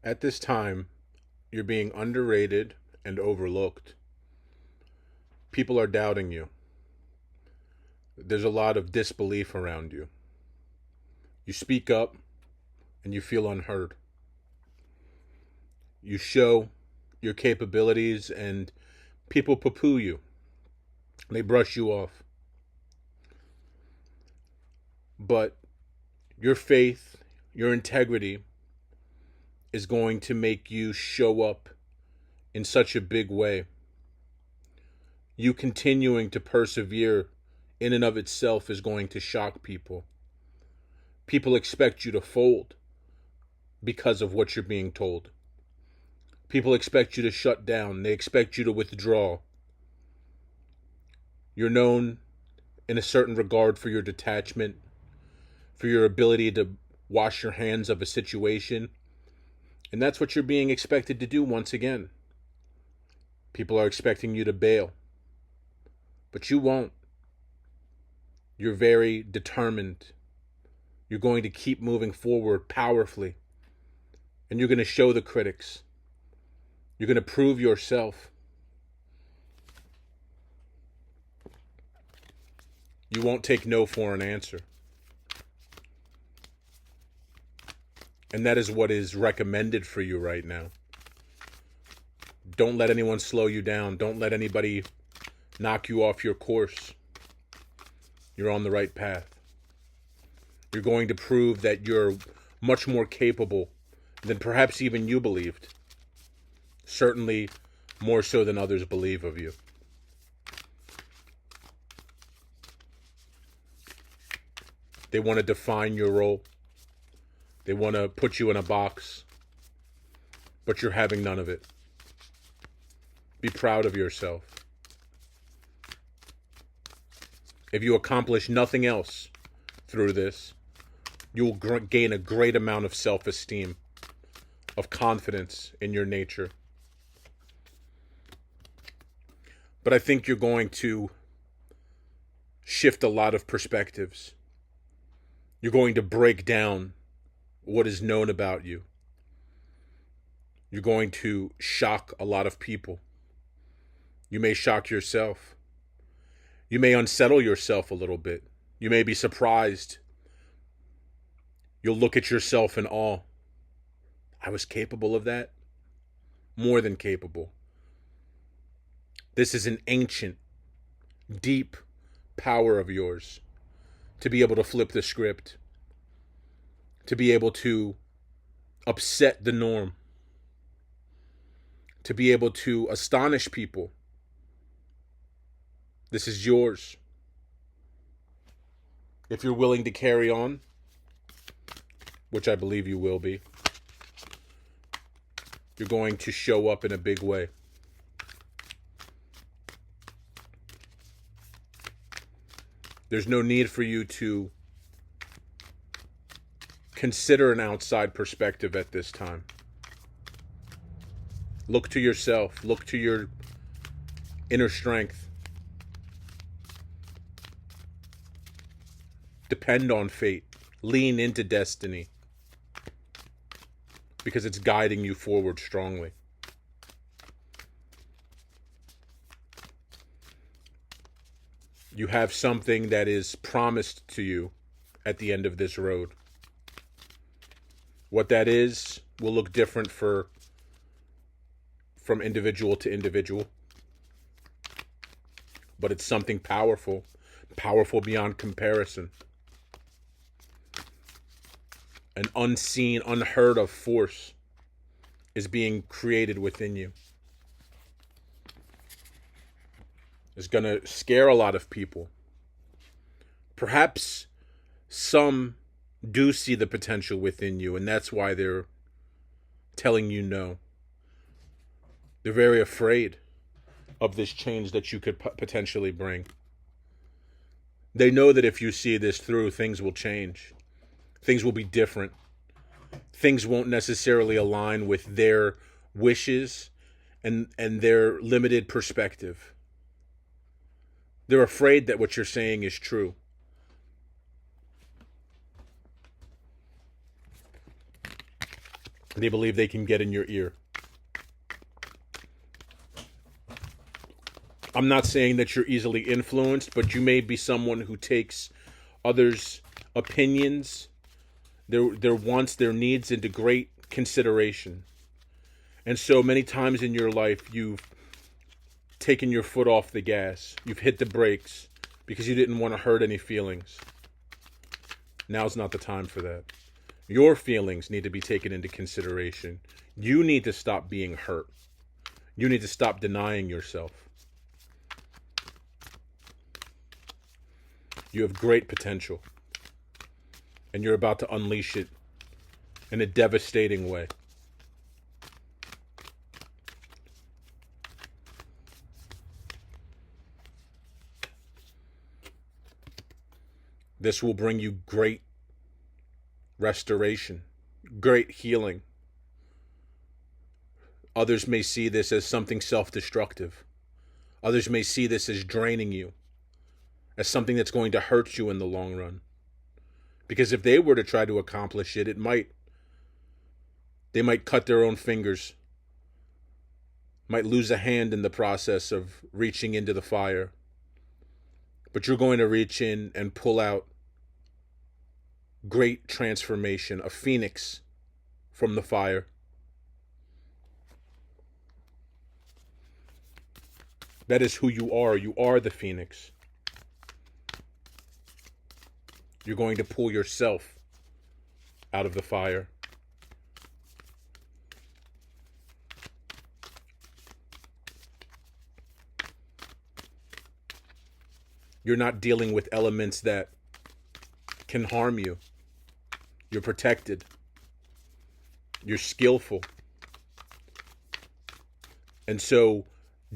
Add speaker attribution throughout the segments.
Speaker 1: At this time, you're being underrated and overlooked. People are doubting you. There's a lot of disbelief around you. You speak up and you feel unheard. You show your capabilities and people poo poo you. They brush you off. But your faith, your integrity is going to make you show up in such a big way. You continuing to persevere in and of itself is going to shock people. People expect you to fold because of what you're being told. People expect you to shut down. They expect you to withdraw. You're known in a certain regard for your detachment, for your ability to wash your hands of a situation. And that's what you're being expected to do once again. People are expecting you to bail. But you won't. You're very determined. You're going to keep moving forward powerfully. And you're going to show the critics. You're going to prove yourself. You won't take no for an answer. And that is what is recommended for you right now. Don't let anyone slow you down. Don't let anybody knock you off your course. You're on the right path. You're going to prove that you're much more capable than perhaps even you believed. Certainly more so than others believe of you. They want to define your role. They want to put you in a box. But you're having none of it. Be proud of yourself. If you accomplish nothing else through this, you will gain a great amount of self-esteem, of confidence in your nature. But I think you're going to shift a lot of perspectives. You're going to break down what is known about you. You're going to shock a lot of people. You may shock yourself. You may unsettle yourself a little bit. You may be surprised. You'll look at yourself in awe. I was capable of that? More than capable. This is an ancient, deep power of yours to be able to flip the script, to be able to upset the norm, to be able to astonish people. This is yours. If you're willing to carry on, which I believe you will be, you're going to show up in a big way. There's no need for you to consider an outside perspective at this time. Look to yourself. Look to your inner strength. Depend on fate. Lean into destiny. Because it's guiding you forward strongly. You have something that is promised to you at the end of this road. What that is will look different from individual to individual. But it's something powerful. Powerful beyond comparison. An unseen, unheard of force is being created within you. It's going to scare a lot of people. Perhaps some do see the potential within you, and that's why they're telling you no. They're very afraid of this change that you could potentially bring. They know that if you see this through, things will change. Things will be different. Things won't necessarily align with their wishes and their limited perspective. They're afraid that what you're saying is true. They believe they can get in your ear. I'm not saying that you're easily influenced, but you may be someone who takes others' opinions, their wants, their needs into great consideration. And so many times in your life, you've taken your foot off the gas. You've hit the brakes because you didn't want to hurt any feelings. Now's not the time for that. Your feelings need to be taken into consideration. You need to stop being hurt. You need to stop denying yourself. You have great potential, and you're about to unleash it in a devastating way. This will bring you great restoration, great healing. Others may see this as something self-destructive. Others may see this as draining you, as something that's going to hurt you in the long run. Because if they were to try to accomplish it, they might cut their own fingers, might lose a hand in the process of reaching into the fire. But you're going to reach in and pull out great transformation, a phoenix from the fire. That is who you are. You are the phoenix. You're going to pull yourself out of the fire. You're not dealing with elements that can harm you. You're protected. You're skillful. And so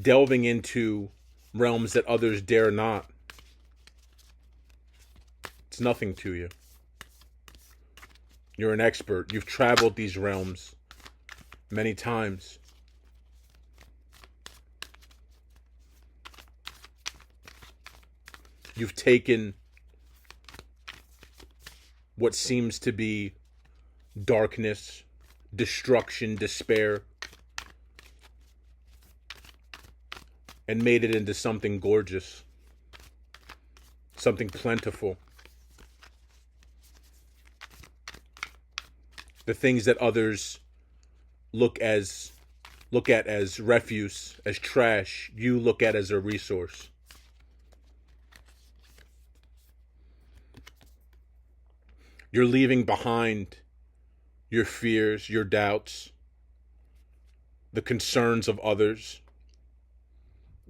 Speaker 1: delving into realms that others dare not, it's nothing to you. You're an expert. You've traveled these realms many times. You've taken what seems to be darkness, destruction, despair, and made it into something gorgeous, something plentiful. The things that others look at as refuse, as trash, you look at as a resource. You're leaving behind your fears, your doubts, the concerns of others.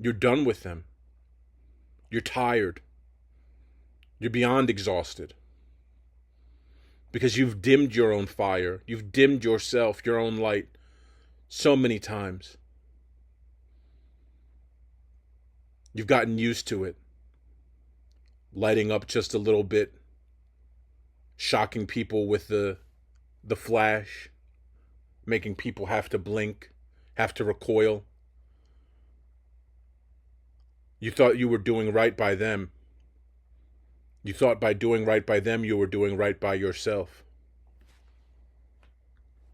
Speaker 1: You're done with them. You're tired. You're beyond exhausted. Because you've dimmed your own fire. You've dimmed yourself, your own light, so many times. You've gotten used to it. Lighting up just a little bit. Shocking people with the flash. Making people have to blink, have to recoil. You thought you were doing right by them. You thought by doing right by them, you were doing right by yourself.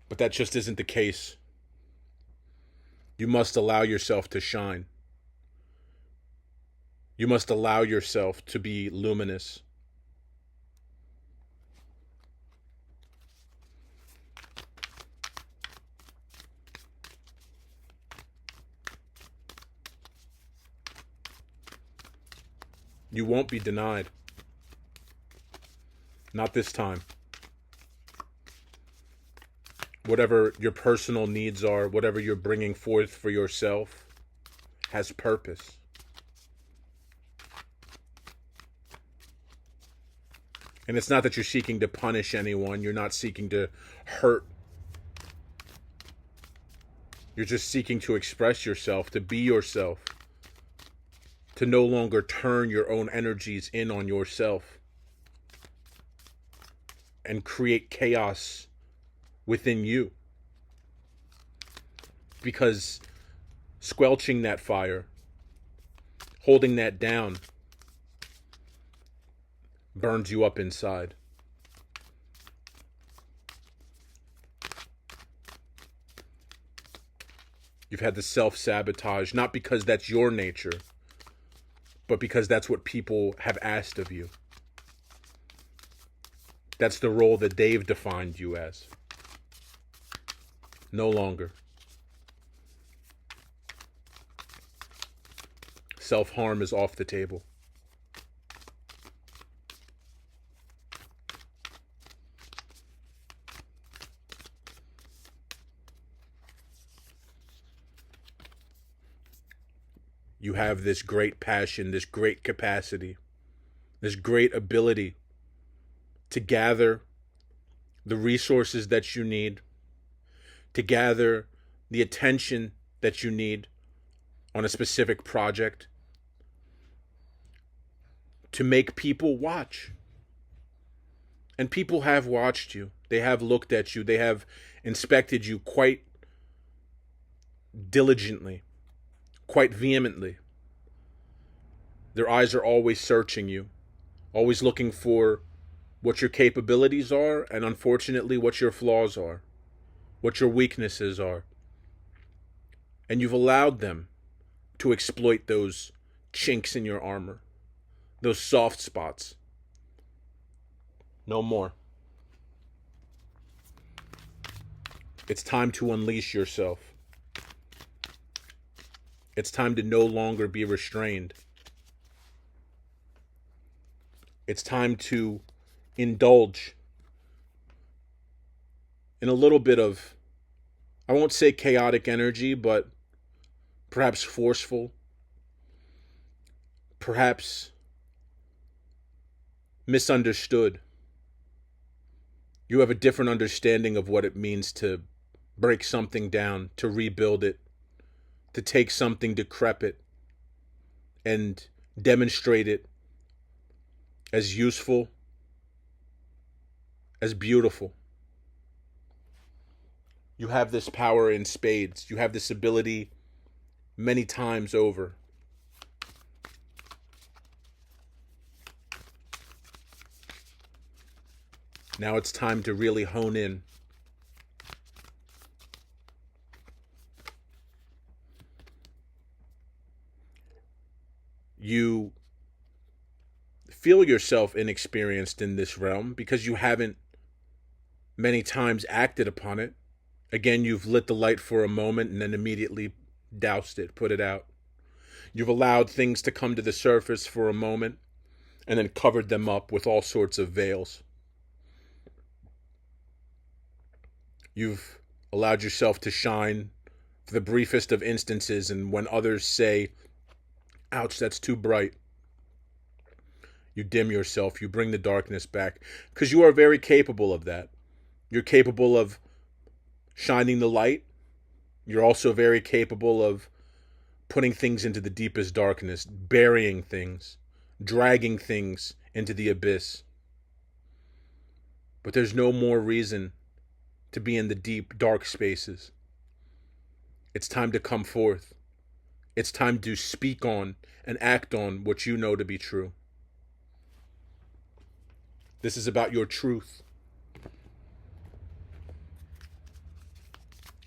Speaker 1: But that just isn't the case. You must allow yourself to shine. You must allow yourself to be luminous. You won't be denied. Not this time. Whatever your personal needs are, whatever you're bringing forth for yourself, has purpose. And it's not that you're seeking to punish anyone. You're not seeking to hurt. You're just seeking to express yourself, to be yourself. To no longer turn your own energies in on yourself. And create chaos within you. Because squelching that fire, holding that down, burns you up inside. You've had the self-sabotage, not because that's your nature, but because that's what people have asked of you. That's the role that they've defined you as. No longer. Self-harm is off the table. You have this great passion, this great capacity, this great ability to gather the resources that you need, to gather the attention that you need on a specific project, to make people watch. And people have watched you. They have looked at you. They have inspected you quite diligently, quite vehemently. Their eyes are always searching you, always looking for what your capabilities are, and unfortunately, what your flaws are, what your weaknesses are. And you've allowed them to exploit those chinks in your armor, those soft spots. No more. It's time to unleash yourself. It's time to no longer be restrained. It's time to indulge in a little bit of, I won't say chaotic energy, but perhaps forceful, perhaps misunderstood. You have a different understanding of what it means to break something down, to rebuild it, to take something decrepit and demonstrate it as useful, as beautiful. You have this power in spades. You have this ability many times over. Now it's time to really hone in. You feel yourself inexperienced in this realm because you haven't many times acted upon it. Again, you've lit the light for a moment and then immediately doused it, put it out. You've allowed things to come to the surface for a moment and then covered them up with all sorts of veils. You've allowed yourself to shine for the briefest of instances, and when others say, ouch, that's too bright, you dim yourself, you bring the darkness back, because you are very capable of that. You're capable of shining the light. You're also very capable of putting things into the deepest darkness, burying things, dragging things into the abyss. But there's no more reason to be in the deep, dark spaces. It's time to come forth. It's time to speak on and act on what you know to be true. This is about your truth.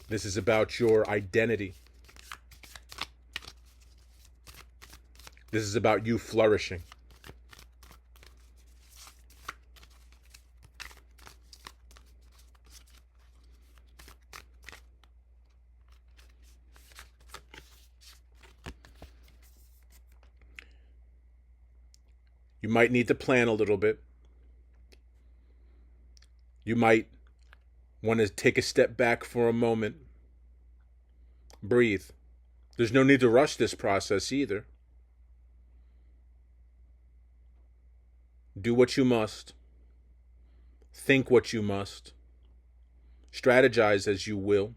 Speaker 1: This is about your identity. This is about you flourishing. You might need to plan a little bit. You might want to take a step back for a moment. Breathe. There's no need to rush this process either. Do what you must. Think what you must. Strategize as you will.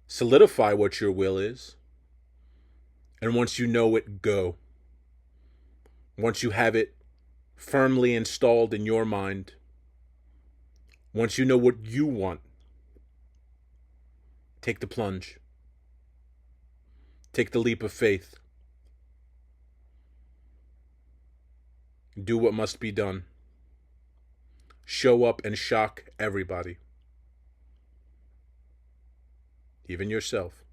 Speaker 1: Solidify what your will is. And once you know it, go. Once you have it firmly installed in your mind, once you know what you want, take the plunge. Take the leap of faith. Do what must be done. Show up and shock everybody. even yourself.